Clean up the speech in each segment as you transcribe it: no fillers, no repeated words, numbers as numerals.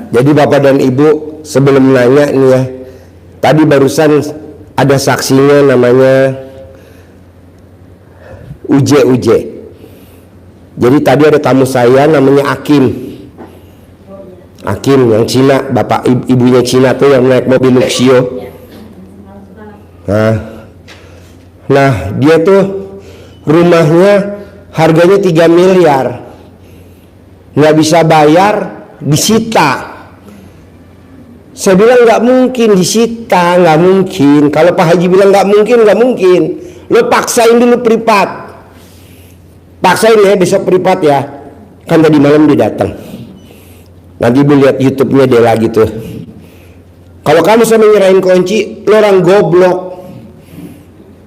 Jadi Bapak dan Ibu, sebelum nanya nih ya, tadi barusan ada saksinya namanya Uje. Jadi tadi ada tamu saya namanya Akim yang Cina, bapak ibunya Cina tuh yang naik mobil Luxio. Nah dia tuh rumahnya harganya 3 miliar, nggak bisa bayar, disita. Saya bilang nggak mungkin disita, nggak mungkin. Kalau Pak Haji bilang nggak mungkin. Lo paksain dulu privat. Paksain ya, besok privat ya. Kan tadi malam dia datang. Nanti ibu lihat YouTube-nya dia lagi tuh. Kalau kamu sama nyerahin kunci, lo orang goblok.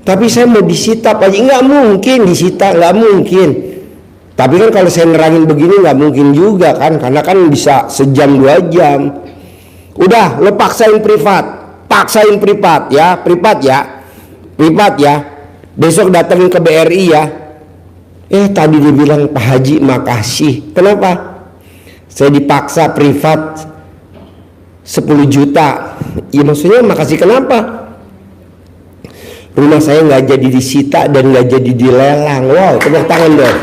Tapi saya mau disita Pak Haji. Nggak mungkin disita, nggak mungkin. Tapi kan kalau saya nerangin begini nggak mungkin juga kan, karena kan bisa sejam 2 jam. Udah, lo paksain privat ya, privat ya. Besok datangin ke BRI ya. Tadi dia bilang Pak Haji makasih. Kenapa? Saya dipaksa privat 10 juta. Ya maksudnya makasih kenapa? Rumah saya nggak jadi disita dan nggak jadi dilelang. Wow, tepuk tangan dong.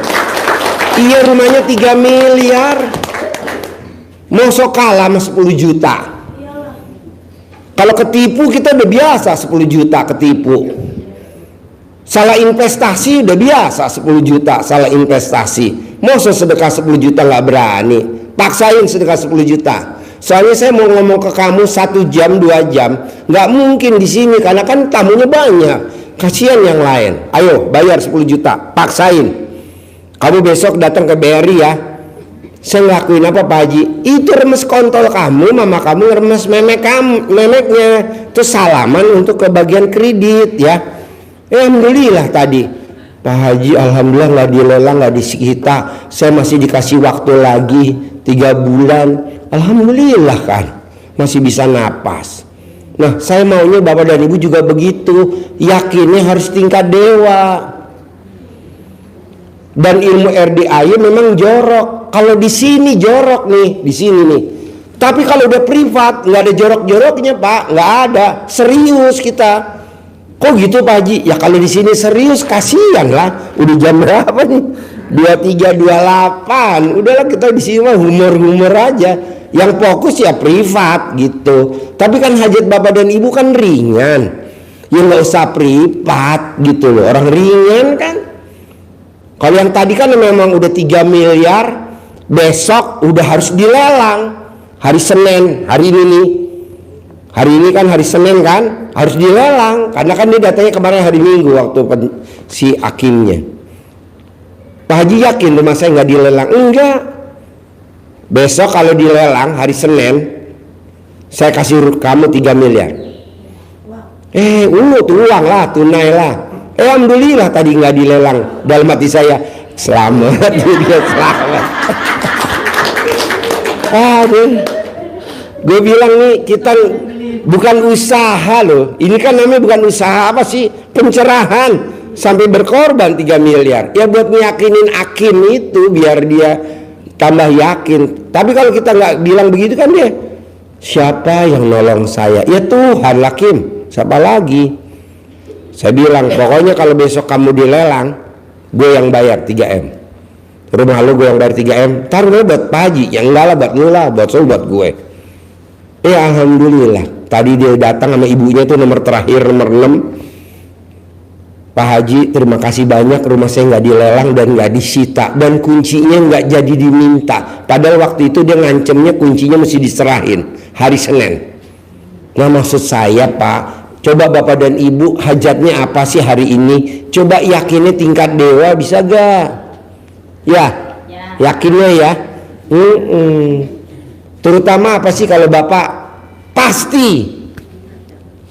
Iya, rumahnya 3 miliar. Mau sok kalah sama 10 juta. Kalau ketipu kita udah biasa 10 juta ketipu. Salah investasi udah biasa 10 juta salah investasi. Mau sedekah 10 juta nggak berani. Paksain sedekah 10 juta. Soalnya saya mau ngomong ke kamu 1 jam 2 jam, nggak mungkin di sini karena kan tamunya banyak. Kasihan yang lain. Ayo bayar 10 juta, paksain. Kamu besok datang ke BRI ya. Saya ngelakuin apa Pak Haji? Itu remes kontol kamu, mama kamu remes memeknya. Terus salaman untuk ke bagian kredit ya. Alhamdulillah tadi Pak Haji, alhamdulillah nggak dilelang, nggak disita. Saya masih dikasih waktu lagi 3 bulan. Alhamdulillah kan, masih bisa napas. Nah saya maunya Bapak dan Ibu juga begitu. Yakinnya harus tingkat dewa. Dan ilmu RDAI memang jorok. Kalau di sini jorok nih, di sini nih. Tapi kalau udah privat nggak ada jorok-joroknya Pak, nggak ada. Serius kita. Kok gitu Pak Haji? Ya kalau di sini serius, kasihan lah. Udah jam berapa nih? 23.28. Udahlah kita di sini mah humor-humor aja. Yang fokus ya privat gitu. Tapi kan hajat Bapak dan Ibu kan ringan. Ya nggak usah privat gitu loh. Orang ringan kan. Kalau yang tadi kan memang udah 3 miliar, besok udah harus dilelang. Hari Senin, hari ini nih. Hari ini kan hari Senin kan, harus dilelang. Karena kan dia datanya kemarin hari Minggu waktu si Akimnya. Pak Haji yakin rumah saya nggak dilelang? Enggak. Besok kalau dilelang hari Senin, saya kasih kamu 3 miliar. Uang lah, tunai lah. Alhamdulillah tadi nggak dilelang. Dalam hati saya, selamat juga selamat. Aduh, gue bilang nih kita bukan usaha loh. Ini kan namanya bukan usaha, apa sih? Pencerahan. Sampai berkorban 3 miliar. Ya buat ngeyakinin Akim itu biar dia tambah yakin. Tapi kalau kita nggak bilang begitu kan dia, siapa yang nolong saya? Ya Tuhan lah Kim. Siapa lagi? Saya bilang pokoknya kalau besok kamu dilelang, gue yang bayar 3M. Rumah lu gue yang bayar 3M. Taruh buat Pak Haji. Yang enggak lah buat lu lah, buat gue. Ya alhamdulillah. Tadi dia datang sama ibunya itu nomor terakhir, nomor 6. Pak Haji terima kasih banyak, rumah saya nggak dilelang dan nggak disita dan kuncinya nggak jadi diminta. Padahal waktu itu dia ngancemnya kuncinya mesti diserahin hari Senin. Nah maksud saya Pak, coba Bapak dan Ibu hajatnya apa sih hari ini? Coba yakinnya tingkat dewa bisa gak? Ya. Yakinnya ya. Terutama apa sih kalau Bapak pasti,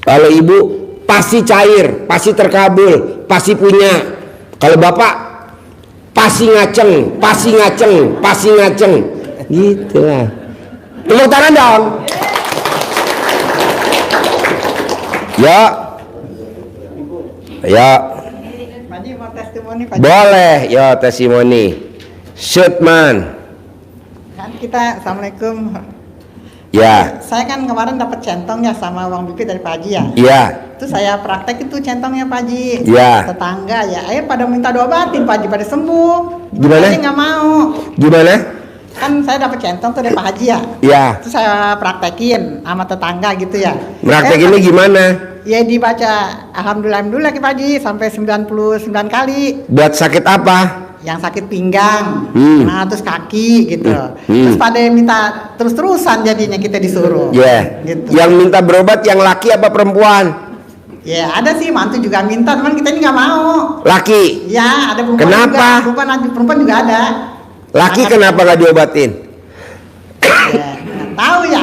kalau Ibu pasti cair, pasti terkabul, pasti punya. Kalau Bapak pasti ngaceng, gitu lah. Tepuk tangan dong. Ya. Boleh, ya testimoni. Sutman. Kan kita, assalamualaikum. Ya. Saya kan kemarin dapat centong ya sama uang BP dari Pak Haji ya. Ya. Itu saya praktek itu centongnya Pak Haji. Ya. Tetangga ya, ayo pada minta diobatin Pak Haji, pada sembuh. Gimana? Saya nggak mau. Gimana? Kan saya dapat centong tuh dari Pak Haji ya. Ya. Terus saya praktekin sama tetangga gitu ya. Praktekinnya gimana? Ya dibaca alhamdulillah Pak Haji sampai 99 kali. Buat sakit apa? Yang sakit pinggang, nah terus kaki gitu. Terus pada minta terus-terusan jadinya kita disuruh. Ya. Gitu. Yang minta berobat yang laki apa perempuan? Ya ada sih mantu juga minta, teman kita ini nggak mau. Laki. Ya ada perempuan Kenapa? juga. Perempuan juga ada. Laki Maka, kenapa nggak diobatin? Ya, nggak tahu ya.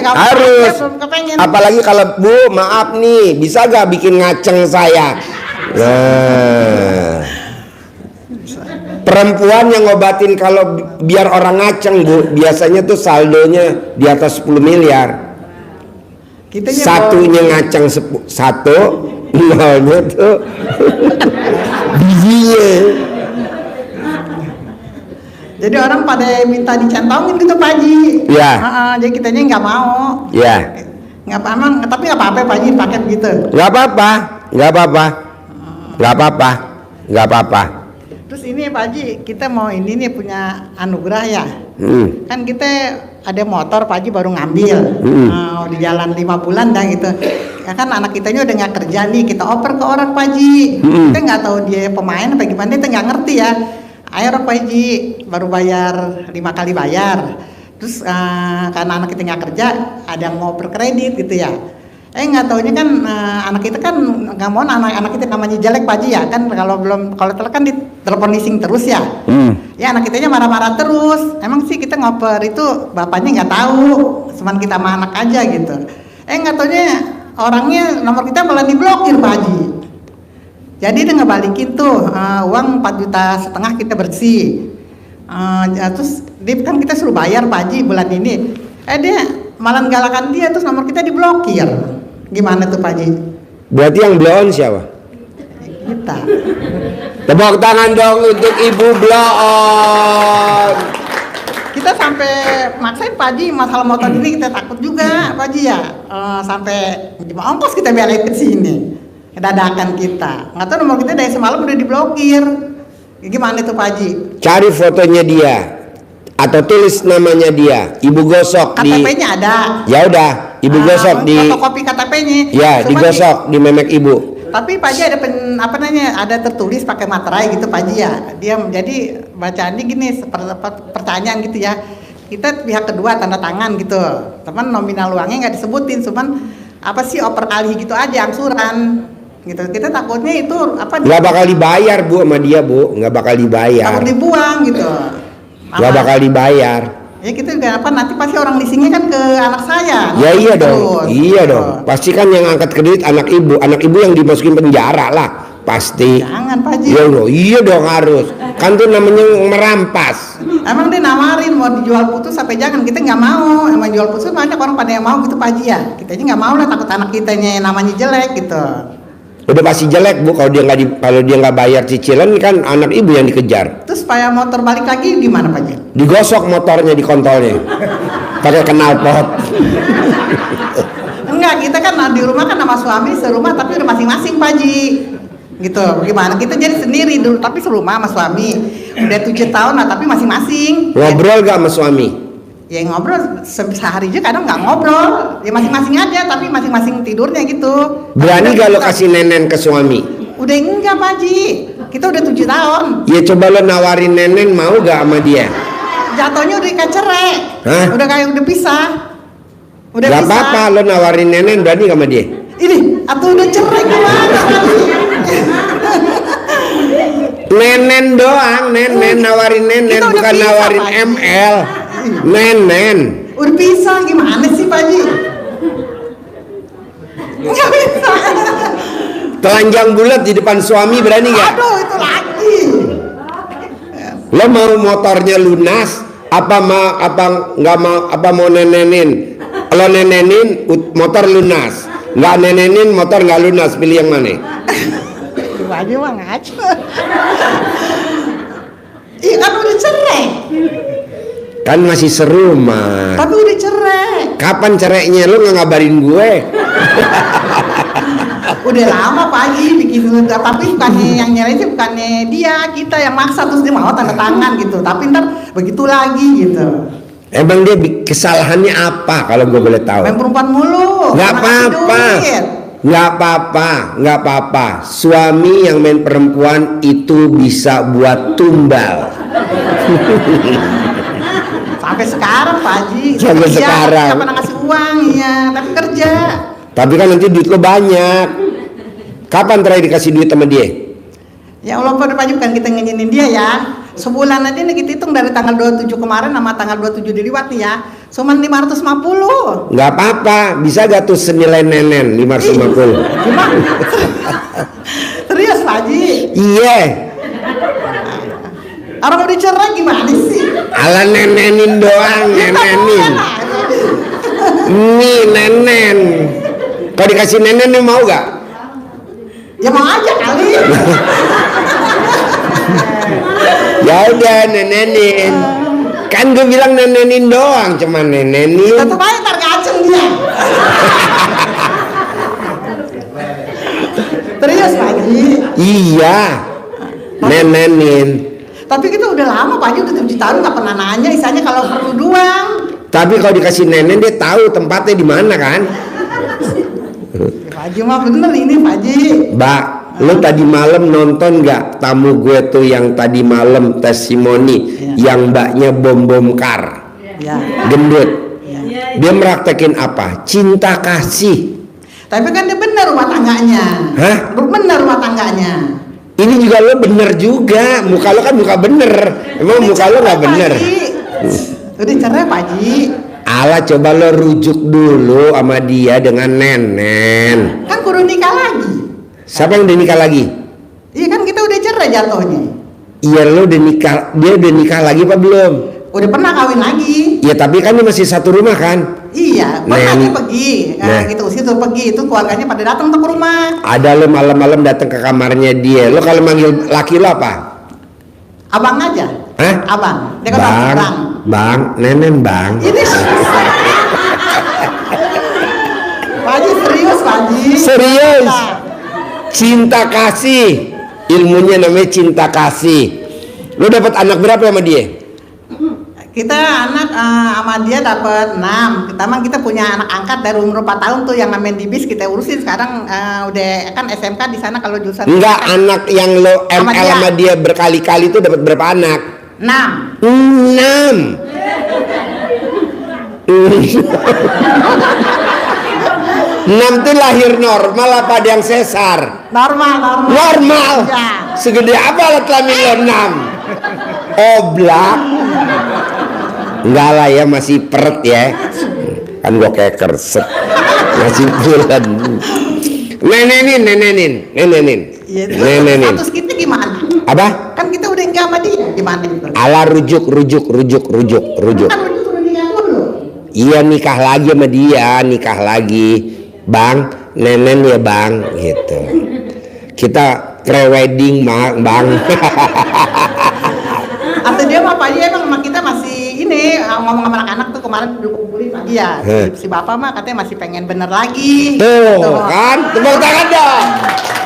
Harus. Kepengen. Apalagi kalau Bu, maaf nih, bisa gak bikin ngaceng saya? Nah, perempuan yang ngobatin kalau biar orang ngaceng Bu, biasanya tuh saldonya di atas 10 miliar. Satunya ngaceng satu, nolnya tuh bijinya. Jadi orang pada minta dicentongin gitu Pak Haji. Ya. Jadi kitanya nggak mau. Ya. Nggak emang, tapi nggak apa-apa Pak Haji pakai begitu. Nggak apa-apa, nggak apa-apa, nggak apa-apa, nggak apa-apa. Terus ini Pak Haji, kita mau ini nih punya anugerah ya. Kan kita ada motor Pak Haji baru ngambil. Di jalan 5 bulan dah gitu. Ya kan anak kita ini udah nggak kerja nih, kita oper ke orang Pak Haji. Kita nggak tahu dia pemain apa gimana, kita nggak ngerti ya. Ayo Pak Haji, baru bayar 5 kali bayar. Terus karena anak kita nggak kerja, ada yang mau berkredit gitu ya. Nggak taunya kan anak kita kan nggak mau anak kita namanya jelek Pak Haji ya kan, kalau kan ditelepon leasing terus ya. Ya anak kitanya marah-marah terus. Emang sih kita ngoper itu bapaknya nggak tahu, cuman kita sama anak aja gitu. Nggak taunya orangnya nomor kita malah diblokir Pak Haji. Jadi dia ngebalikin tuh uang 4,5 juta kita bersih. Terus dia kan kita suruh bayar Pak Haji bulan ini. Dia malah galakan dia, terus nomor kita diblokir. Gimana tuh Pak Haji? Berarti yang blow on siapa? Kita. Tepuk tangan dong untuk Ibu blow on. Kita sampai maksain Pak Haji masalah motor ini, kita takut juga Pak Haji ya. Sampai ongkos kita balik ke sini. Dadakan kita. Nggak tahu nomor kita dari semalam udah diblokir. Gimana tuh Pak Haji? Cari fotonya dia atau tulis namanya dia. Ibu gosok KTP-nya ada. Ya udah, Ibu gosok di fotokopi KTP-nya. Ya, digosok di memek Ibu. Tapi Pak Haji ada ada tertulis pakai materai gitu Pak Haji ya. Dia jadi bacaannya gini, pertanyaan gitu ya. Kita pihak kedua tanda tangan gitu. Teman nominal uangnya nggak disebutin, cuman apa sih oper kali gitu aja angsuran. Gitu. Kita takutnya itu nggak bakal dibayar Bu sama dia Bu, nggak bakal dibayar. Takut dibuang gitu. Nggak bakal dibayar. Ya kita juga nanti pasti orang leasingnya kan ke anak saya. Ya iya terus, dong, iya gitu. dong. Pasti kan yang angkat kredit anak ibu yang dimasukin penjara lah, pasti. Jangan Pak Haji. Iya dong harus. Kan tuh namanya merampas. Emang dia nawarin mau dijual putus sampai jangan, kita nggak mau. Emang jual putus banyak orang pada yang mau gitu Pak Haji ya. Kita aja nggak mau lah, takut anak kitanya yang namanya jelek gitu. Udah pasti jelek Bu kalau dia nggak bayar cicilan kan anak ibu yang dikejar. Terus supaya motor balik lagi gimana Pak Haji? Digosok motornya di kontolnya. Pakai knalpot. Enggak, kita kan di rumah kan sama suami serumah tapi udah masing-masing Pak Haji. Gitu. Bagaimana? Kita jadi sendiri dulu tapi serumah sama suami. Udah 7 tahun lah tapi masing-masing. Ngobrol gak sama suami? Ya ngobrol sehari aja kadang nggak ngobrol. Ya masing-masing aja tapi masing-masing tidurnya gitu. Berani gak lo kasih nenen ke suami? Udah enggak Pak Haji. Kita udah 7 tahun. Ya coba lo nawarin nenen, mau gak sama dia? Jatuhnya udah kayak cerai. Hah? Udah kayak udah pisah. Udah gak pisah. apa-apa lo nawarin nenen, berani gak sama dia? Ini atau udah cerai gimana Pak Haji? Nenen doang, nenen nawarin nenen, Kita udah bukan pisah, nawarin Pak Haji. ML. Nenen. Udah pisah gimana sih Pak Haji? Nggak bisa. Telanjang bulat di depan suami berani gak? Aduh itu lagi. Lo mau motornya lunas apa mau nenenin? Kalau nenenin motor lunas, nggak nenenin motor nggak lunas, pilih yang mana? Itu aja mah ngaco. Iya kan udah cerai. Kan masih serumah. Tapi udah cerai. Kapan cerainya? Lu nggak ngabarin gue? Udah lama Pak Haji bikin, tapi bukannya yang nyerahin sih, bukannya dia, kita yang maksa terus dia mau tanda tangan gitu. Tapi ntar begitu lagi gitu. Emang dia kesalahannya apa kalau gue boleh tahu? Main perempuan mulu. Nggak apa-apa. Nggak apa-apa, nggak apa-apa. Suami yang main perempuan itu bisa buat tumbal. Sampai sekarang Pak Haji. Sampai Kerja, sekarang. Siapa pernah ngasih uang ya, tapi kerja. Tapi kan nanti duit lo banyak. Kapan terakhir dikasih duit sama dia? Ya Allah Pak Haji, bukan kita ngizinin dia ya. Sebulan aja nih kita hitung dari tanggal 27 kemarin sama tanggal 27 diliwat nih ya. Cuman 550. Nggak apa-apa, bisa gak tuh senilai nenen 550? Gimana? Serius Pak Haji? Iya. Orang udah cerai gimana sih? Ala nenenin doang, nenenin. Nih nenen. Kalau dikasih nenen nih mau gak? Ya mau aja kali. Ya udah nenenin. Kan gue bilang nenenin doang, cuman nenenin. Tetep aja ntar ngaceng dia. Serius Pak Haji? Iya. Nenenin. Tapi kita udah lama Pak Haji, udah 7 tahun nggak pernah nanya, isanya kalau perlu doang. Tapi kalau dikasih nenen dia tahu tempatnya di mana kan? Pak Haji mah bener ini Pak Haji. Mbak, lo tadi malam nonton nggak tamu gue tuh yang tadi malam testimoni yang mbaknya bom kar, Ya. gendut. Dia meraktekin apa? Cinta kasih. Tapi kan dia bener rumah tangganya. Hah? Bener rumah tangganya. Ini juga lo bener juga. Muka lo kan muka bener. Emang muka lo nggak bener? Udah cerai Pak Haji. Ala coba lo rujuk dulu sama dia dengan nenen. Kan kudu nikah lagi. Siapa yang udah nikah lagi? Iya kan kita udah cerai jatuhnya. Iya lo udah nikah. Dia udah nikah lagi apa belum? Udah pernah kawin lagi. Ya tapi kan dia masih satu rumah kan? Iya, pernah dia pergi. Gitu situ pergi, itu keluarganya pada datang tuh ke rumah. Ada lo malam-malam datang ke kamarnya dia. Lo kalau manggil laki lo apa? Abang aja. Hah? Abang. Dia kan Bang, bang, nenen bang. Ini Pak Haji serius Pak Haji. Serius. Cinta kasih. Ilmunya namanya cinta kasih. Lo dapat anak berapa sama dia? Kita anak sama dia dapat 6. Kita punya anak angkat dari umur 4 tahun tuh yang main di bis kita urusin. Sekarang udah kan SMK di sana kalau jurusan. Enggak, anak yang lo Sama ML sama dia berkali-kali tuh dapat berapa anak? 6. 6. 6 tuh lahir normal apa ada yang sesar? Normal. Normal. Ya. Segede apa alat kelamin lo 6? Oblak. Enggak lah ya, masih peret ya. Kan gua kayak kerset. Masih bulan. Nenenin. Iya. Nenenin. Status kita gimana? Apa? Kan kita udah enggak sama dia gimana itu? Ala rujuk. Kan udah suruh nikah dulu. Iya nikah lagi sama dia, nikah lagi. Bang, nenen ya bang, gitu. Kita pre-wedding bang. Atau dia mah Pak Haji emang sama kita masih ini ngomong sama anak-anak tuh kemarin duduk kumpulin Pak Haji ya. Si bapak mah katanya masih pengen bener lagi. Tuh kan, tepuk tangan dong.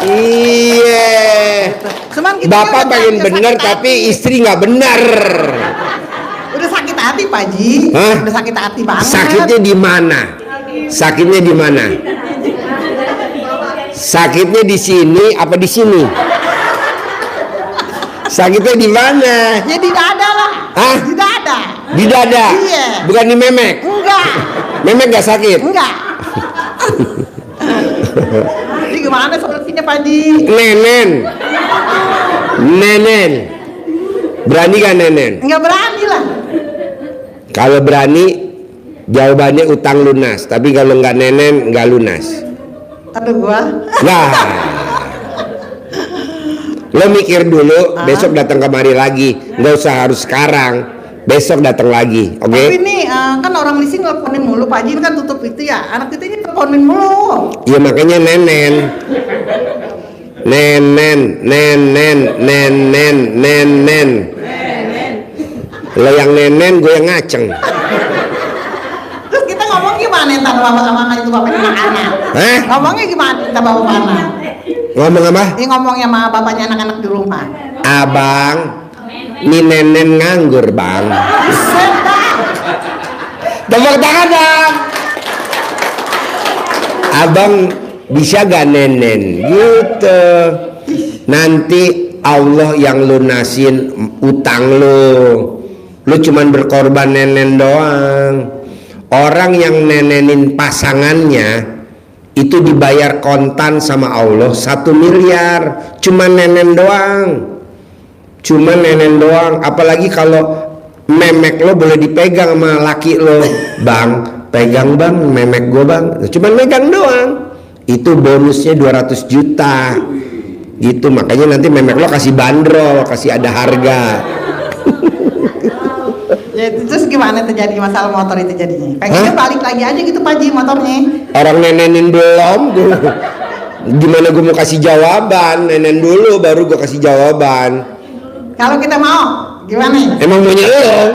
Iya. Cuman kita Bapak udah pengen sakit bener hati. tapi istri nggak bener. Udah sakit hati Pak Haji. Hah? Udah sakit hati banget. Sakitnya di mana? Sakitnya di mana? Sakitnya di sini apa di sini? Sakitnya di mana? Ya di dada lah. Hah? Di dada. Di dada? Iya. Bukan di memek? Enggak. Memek gak sakit? Enggak. Jadi gimana solusinya Pak Haji? Nenen. Berani gak nenen? Enggak berani lah. Kalau berani jawabannya utang lunas. Tapi kalau nggak nenen nggak lunas. Aduh gua. Nah, lo mikir dulu. Besok datang kemari lagi. Nggak usah harus sekarang. Besok datang lagi, oke? Tapi ini kan orang leasing teleponin mulu Pak Haji, ini kan tutup itu ya. Anak kita ini teleponin mulu. Ya makanya nenen. Lo yang nenen, gue yang ngaceng. Terus kita ngomong gimana entar bapak sama itu bapaknya anak-anak? Hah? Ngomongnya gimana kita bapak mana? Ngomong apa? Ini ngomongnya sama bapaknya anak-anak di rumah. Abang, ini nenen nganggur bang. Buset, Bang. Tepuk tangan dong. Abang bisa gak nenen gitu. Nanti Allah yang lunasin utang lu cuman berkorban nenen doang. Orang yang nenenin pasangannya itu dibayar kontan sama Allah 1 miliar, cuman nenen doang. Apalagi kalau memek lo boleh dipegang sama laki lo, bang, pegang bang, memek gue bang, cuman megang doang, itu bonusnya 200 juta gitu. Makanya nanti memek lo kasih bandrol, kasih ada harga. Ya, terus gimana terjadi masalah motor itu jadinya? Pengennya balik lagi aja gitu Pak Ji motornya. Orang nenenin belum, gimana gue mau kasih jawaban? Nenen dulu baru gue kasih jawaban. Kalau kita mau, gimana? Emang maunya lo?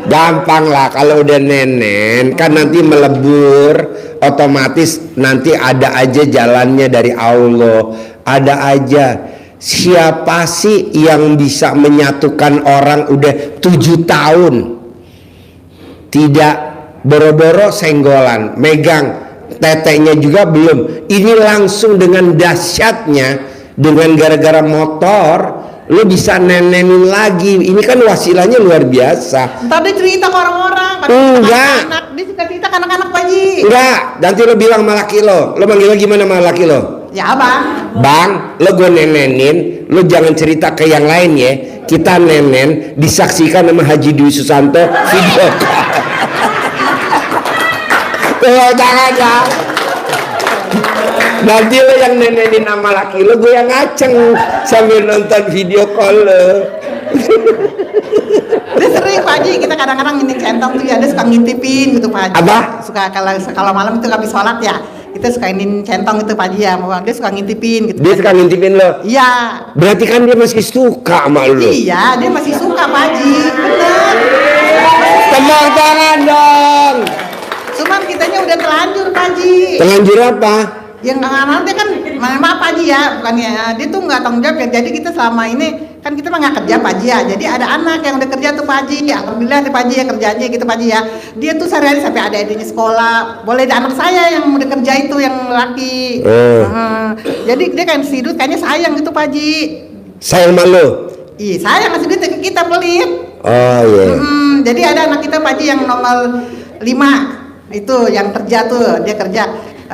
Gampang lah kalau udah nenen kan nanti melebur, otomatis nanti ada aja jalannya dari Allah, ada aja. Siapa sih yang bisa menyatukan orang udah 7 tahun tidak boro-boro senggolan, megang tetenya juga belum, ini langsung dengan dahsyatnya, dengan gara-gara motor lu bisa nenenin lagi. Ini kan wasilahnya luar biasa. Ntar dia cerita ke orang-orang. Enggak. Dia suka cerita ke anak-anak Pak Ji. Enggak, nanti lo bilang sama laki lo manggilnya gimana sama laki lo? Ya abang. Bang, lo gue nenenin, lo jangan cerita ke yang lain ya. Kita nenen, disaksikan sama Haji Dwi Susanto video call. Jangan ya. Nanti lo yang nenenin sama laki lo, gue yang ngaceng sambil nonton video call lo. Dia sering Pak Haji, kita kadang-kadang ngintip centong tuh ya, dia suka ngintipin gitu Pak Haji. Apa? Suka kalau malam itu habis sholat ya, kita suka ingin centong itu Pak Haji ya, dia suka ngintipin gitu. Dia suka ngintipin lo? Iya. Berarti kan dia masih suka sama lo? Iya, dia masih suka Pak Haji, bener. Tepuk tangan dong. Cuman kitanya udah terlanjur Pak Haji. Terlanjur apa? Yang nanti kan maaf Pak Haji ya, bukannya dia tuh nggak tanggung jawab ya. Jadi kita selama ini kan kita mah nggak kerja Pak Haji ya. Jadi ada anak yang udah kerja tuh Pak Haji. Alhamdulillah nih Pak Haji ya kerjanya gitu Pak Haji ya. Dia tuh sehari-hari sampai ada adiknya sekolah. Boleh ada anak saya yang udah kerja itu yang laki. Jadi dia kan si Dut kayaknya sayang gitu Pak Haji. Sayang sama lo? Ih sayang ngasih duit ke kita pelit. Oh iya. Jadi ada anak kita Pak Haji yang nomor 5 itu yang kerja tuh, dia kerja.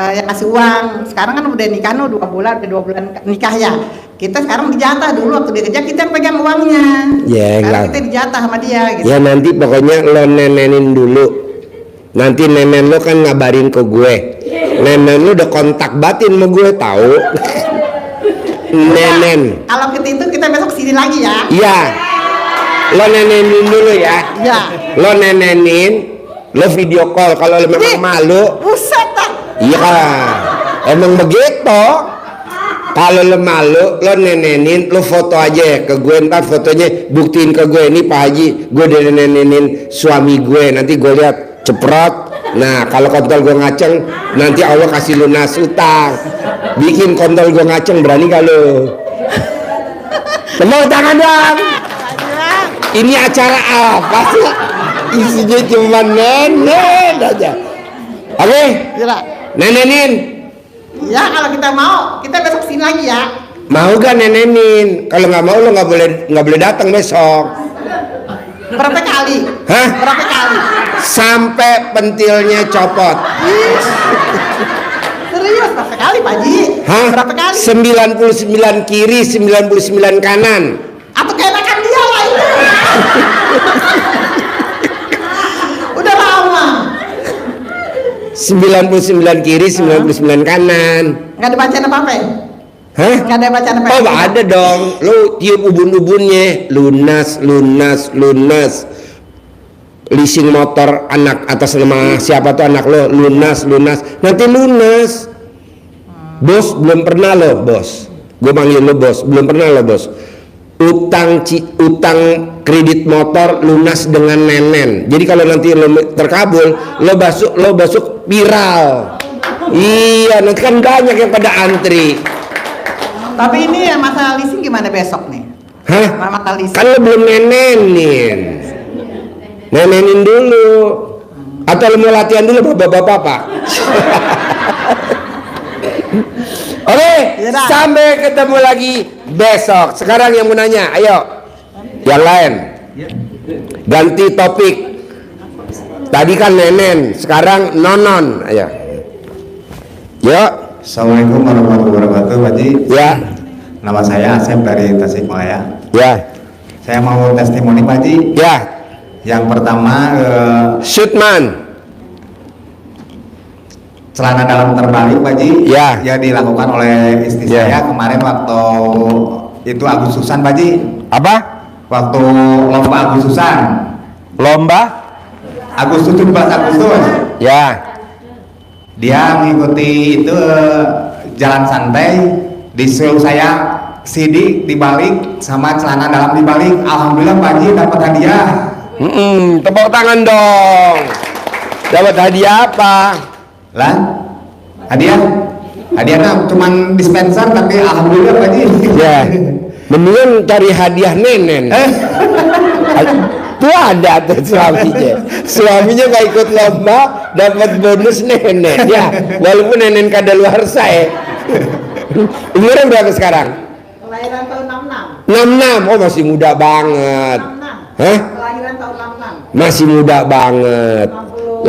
Yang kasih uang. Sekarang kan udah nikah 2 bulan, udah 2 bulan nikah ya. Kita sekarang dijatah, dulu waktu dia kerja kita yang pegang uangnya. Ya, sekarang kita dijatah sama dia gitu. Ya nanti pokoknya lo nenenin dulu. Nanti nenen lo kan ngabarin ke gue. Nenen lo udah kontak batin sama gue tahu. Nenen. Kalau itu kita besok sini lagi ya. Iya. Lo nenenin dulu ya. Iya. Lo nenenin, lo video call kalau lo memang malu. Buset dah. Iya, emang begitu. Kalau lo malu, lo nenenin, lo foto aja ke gue, ntar fotonya buktiin ke gue, ini Pak Haji, gue udah nenenin suami gue, nanti gue lihat ceprot. Nah, kalau kontol gue ngaceng, nanti Allah kasih lunas utang. Bikin kontol gue ngaceng, berani gak lo? Tepuk tangan dong. Ini acara apa sih? Isinya cuma nenen aja. Oke? Nenenin. Ya kalau kita mau, kita besok sini lagi ya. Mau gak nenenin? Kalau nggak mau lo nggak boleh datang besok. Berapa kali? Hah? Berapa kali? Sampai pentilnya copot. Serius berapa kali Pak Haji? Hah? Berapa kali? 99 kiri, 99 kanan. Atau keenakan dia lah itu. Udah lama. 99 kiri, 99 kanan. Nggak ada bacaan apa-apa ya? Hah? Nggak ada bacaan apa-apa? Oh, ada dong. Lu tiup ubun-ubunnya. Lunas, lunas, lunas. Leasing motor anak atas nama siapa tuh anak lo? Lunas, lunas. Nanti lunas. Bos belum pernah lo, bos. Gue manggil lo bos, belum pernah lo bos. Utang kredit motor lunas dengan nenen. Jadi kalau nanti lo terkabul, lo basuk viral. Iya, nanti kan banyak yang pada antri. Tapi ini ya masalah leasing gimana besok nih? Hah? Masalah leasing. Kan lo belum nenenin. Nenenin dulu. Atau lo mau latihan dulu bapak-bapak? Oke, sampai ketemu lagi besok. Sekarang yang mau nanya, ayo. Yang lain. Ganti topik. Tadi kan nenen, sekarang nonon. Ayo. Yuk. Assalamualaikum warahmatullahi wabarakatuh, Pak Haji. Ya. Nama saya Asep dari Tasikmalaya. Ya. Saya mau testimoni, Pak Haji. Ya. Yang pertama, Shootman. celana dalam terbalik, Pak Haji. Ya. Ya dilakukan oleh istri Ya. saya kemarin waktu itu Agustusan, Pak Haji. Apa? Waktu lomba Agustusan. Lomba? Agustus 17 Agustus. Ya. Dia mengikuti itu jalan santai, disuruh saya sidik dibalik sama celana dalam dibalik. Alhamdulillah Pak Haji dapat hadiah. Tepuk tangan dong. Dapat hadiah apa? Lah, hadiahnya cuman dispenser tapi alhamdulillah Pak Haji. Ya. Mendingan cari hadiah nenen. Tuh ada tuh suaminya nggak ikut lomba, dapat bonus nenek ya, walaupun nenen kadaluarsa ya. Umurnya berapa sekarang? Kelahiran tahun 66. 66. Oh masih muda banget. 66. Hah? Kelahiran tahun 66. Masih muda banget. 8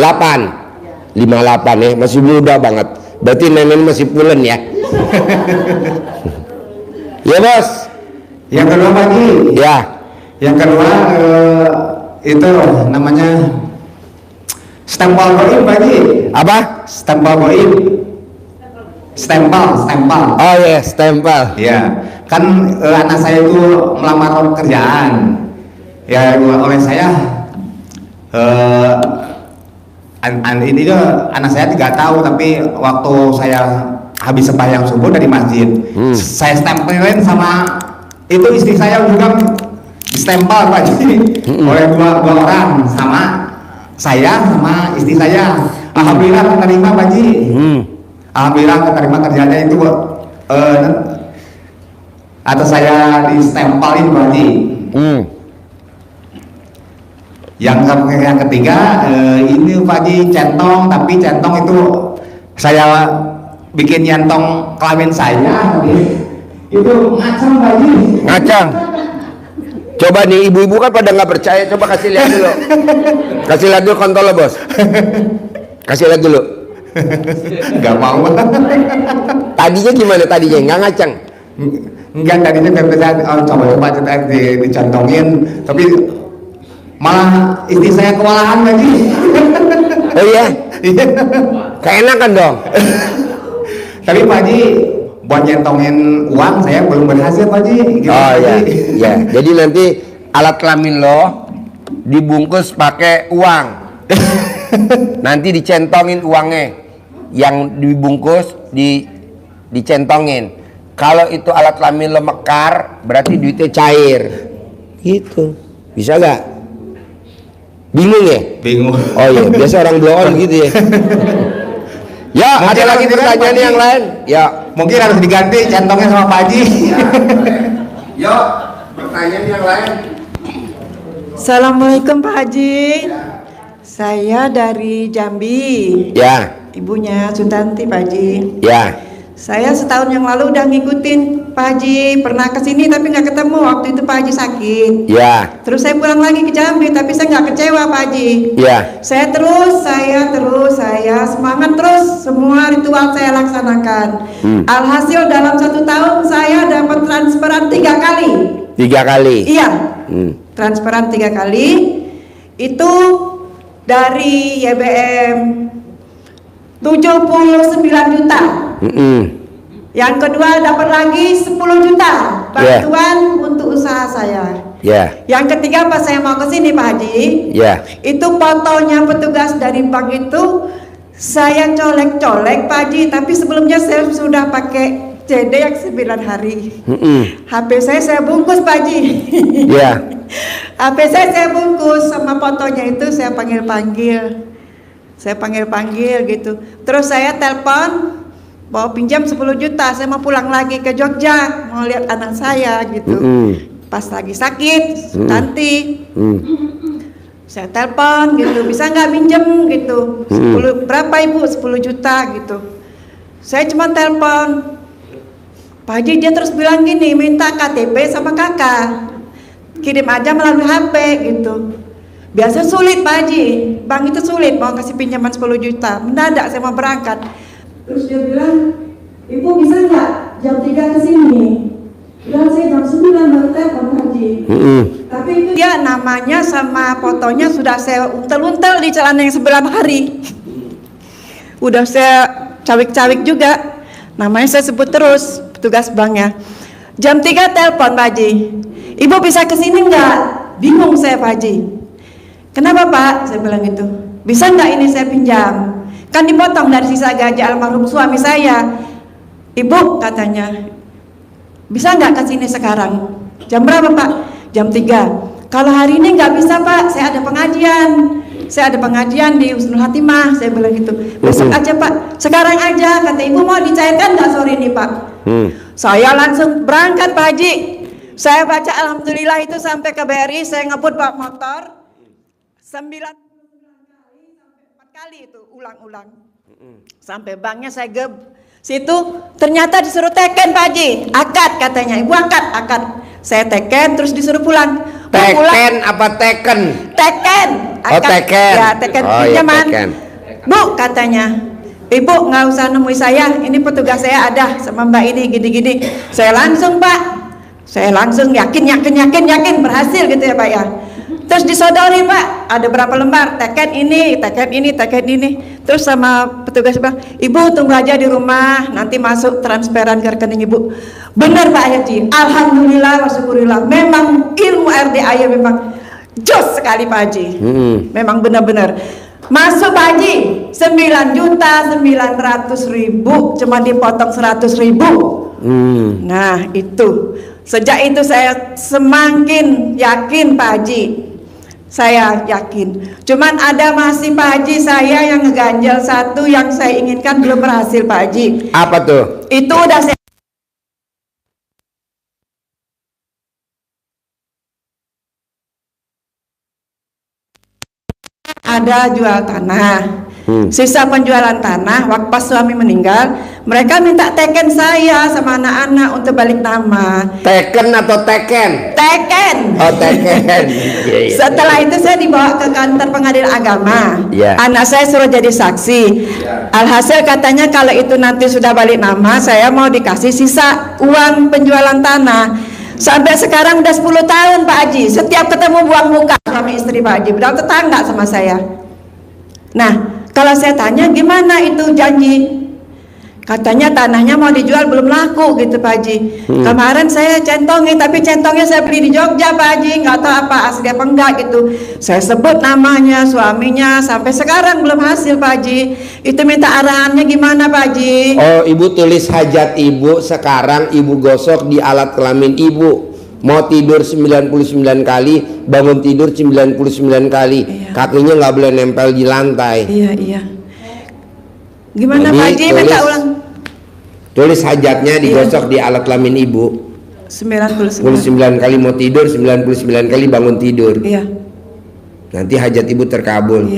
58 ya, masih muda banget. Berarti nenen masih pulen ya. Ya bos. Yang kedua Pak Haji. Ya. Yang kedua itu namanya stempel goib Pak Haji. Apa? Stempel goib. Stempel. Oh ya, stempel. Ya, kan anak saya itu melamar kerjaan. Ya oleh saya ini tuh anak saya 3 tahun, tapi waktu saya habis sembahyang subuh dari masjid, saya stempelin sama itu istri saya juga stempel Pak Haji oleh dua orang, sama saya sama istri saya. Alhamdulillah keterima Pak Haji. Alhamdulillah keterima kerjanya itu atau saya distempelin Pak Haji. Yang ketiga ini Pak Haji centong, tapi centong itu saya bikin nyentong kelamin saya itu ngacang Pak Haji. Ngacang. Coba nih ibu-ibu kan pada nggak percaya, coba kasih lihat dulu. Kasih lihat dulu kontolnya bos. Kasih lihat dulu. Nggak mau. Tadinya gimana tadinya? Nggak ngacang? Enggak, tadinya saya coba-coba dicantongin, tapi malah istri saya kewalahan lagi. Oh iya? Keenakan dong. Tapi Pak Haji, buat nyentongin uang saya belum berhasil Pak Haji. Oh iya. Ya. Jadi nanti alat kelamin lo dibungkus pakai uang. Nanti dicentongin uangnya. Yang dibungkus dicentongin. Kalau itu alat kelamin lo mekar, berarti duitnya cair. Gitu. Bisa gak? Bingung ya? Bingung. Oh iya, biasa orang blow on gitu ya. Ya, Mungkin ada lagi harus pertanyaan diganti. yang lain? Ya. Mungkin harus diganti centongnya sama Pak Haji. Yuk, pertanyaan yang lain. Assalamualaikum Pak Haji. Saya dari Jambi. Ya, Ibunya Sutanti Pak Haji. ya. Saya setahun yang lalu udah ngikutin Pak Haji. Pernah kesini tapi nggak ketemu. Waktu itu Pak Haji sakit. Ya, Terus saya pulang lagi ke Jambi tapi saya nggak kecewa Pak Haji. ya. Saya semangat terus, semua ritual saya laksanakan. Alhasil dalam 1 tahun saya dapat transferan 3 kali. 3 kali. Iya, transferan 3 kali. Itu dari YBM 79 juta. Yang kedua dapat lagi 10 juta bantuan untuk usaha saya. Ya, Yang ketiga pas saya mau ke sini Pak Haji, ya. itu fotonya petugas dari bank itu saya colek-colek Pak Haji, tapi sebelumnya saya sudah pakai CD yang 9 hari. HP saya bungkus Pak Haji. Ya. HP saya bungkus sama fotonya itu saya panggil-panggil. Saya panggil-panggil gitu. Terus saya telepon, mau pinjam 10 juta, saya mau pulang lagi ke Jogja, mau lihat anak saya gitu. Pas lagi sakit, nanti saya telepon gitu, bisa nggak minjem gitu, 10, berapa ibu, 10 juta gitu. Saya cuma telepon, Pak Haji dia terus bilang gini, minta KTP sama kakak, kirim aja melalui HP gitu. Biasa sulit Pak Haji, bank itu sulit mau kasih pinjaman 10 juta, mendadak saya mau berangkat. Terus dia bilang, ibu bisa nggak jam 3 kesini? Bilang saya jam 9 baru telepon Pak Haji. Tapi itu dia namanya sama fotonya sudah saya untel-untel di celana yang 9 hari. Udah saya cawik-cawik juga, namanya saya sebut terus petugas banknya. Jam 3 telepon Pak Haji, ibu bisa kesini nggak? Bingung saya Pak Haji. Kenapa Pak? Saya bilang gitu. Bisa nggak ini saya pinjam? Kan dipotong dari sisa gaji almarhum suami saya. Ibu katanya, bisa nggak kesini sekarang? Jam berapa Pak? Jam 3. Kalau hari ini nggak bisa Pak, saya ada pengajian. Saya ada pengajian di Husnul Hatimah. Saya bilang gitu. Besok aja Pak. Sekarang aja. Kata ibu mau dicairkan nggak sore ini Pak? Saya langsung berangkat Pak Haji. Saya baca alhamdulillah itu sampai ke BRI. Saya ngebut bawa motor 9 kali itu ulang-ulang sampai banknya saya situ ternyata disuruh teken Pak Haji, akad katanya, ibu akad saya teken terus disuruh pulang. Teken apa teken? Teken akad, teken ya teken pinjaman. Ya, Bu katanya, ibu nggak usah nemui saya, ini petugas saya ada sama mbak ini gini-gini. Saya langsung Pak, saya langsung yakin berhasil gitu ya Pak ya. Terus disodori Pak, ada berapa lembar, teken ini. Terus sama petugas bilang, ibu tunggu aja di rumah, nanti masuk transferan ke rekening ibu. Benar Pak Haji, alhamdulillah wa syukurillah. Memang ilmu RDA ya memang jos sekali Pak Haji. Memang benar-benar. Masuk Pak Haji, 9.900.000, cuma dipotong 100.000. Nah itu, sejak itu saya semakin yakin Pak Haji. Saya yakin. Cuman ada masih Pak Haji saya yang ngeganjel satu yang saya inginkan belum berhasil Pak Haji. Apa tuh? Itu udah saya ada jual tanah. Sisa penjualan tanah waktu pas suami meninggal, mereka minta teken saya sama anak-anak untuk balik nama. Teken atau teken? Teken. Oh teken. Setelah itu saya dibawa ke kantor pengadilan agama. Anak saya suruh jadi saksi. Alhasil katanya kalau itu nanti sudah balik nama, saya mau dikasih sisa uang penjualan tanah. Sampai sekarang udah 10 tahun Pak Haji. Setiap ketemu buang muka suami istri Pak Haji, padahal tetangga sama saya. Nah, kalau saya tanya gimana itu janji, katanya tanahnya mau dijual belum laku gitu Pak Haji. Kemarin saya centongin, tapi centongnya saya beli di Jogja Pak Haji, nggak tahu apa asli apa enggak gitu. Saya sebut namanya, suaminya, sampai sekarang belum hasil Pak Haji. Itu minta arahannya gimana Pak Haji? Oh ibu tulis hajat ibu, sekarang ibu gosok di alat kelamin ibu. Mau tidur 99 kali, bangun tidur 99 kali. Kakinya nggak boleh nempel di lantai. Iya. Gimana Jadi, Pak Haji minta ulang? Tulis hajatnya digosok di alat kelamin ibu. 99 kali mau tidur, 99 kali bangun tidur. Iya. Nanti hajat ibu terkabul.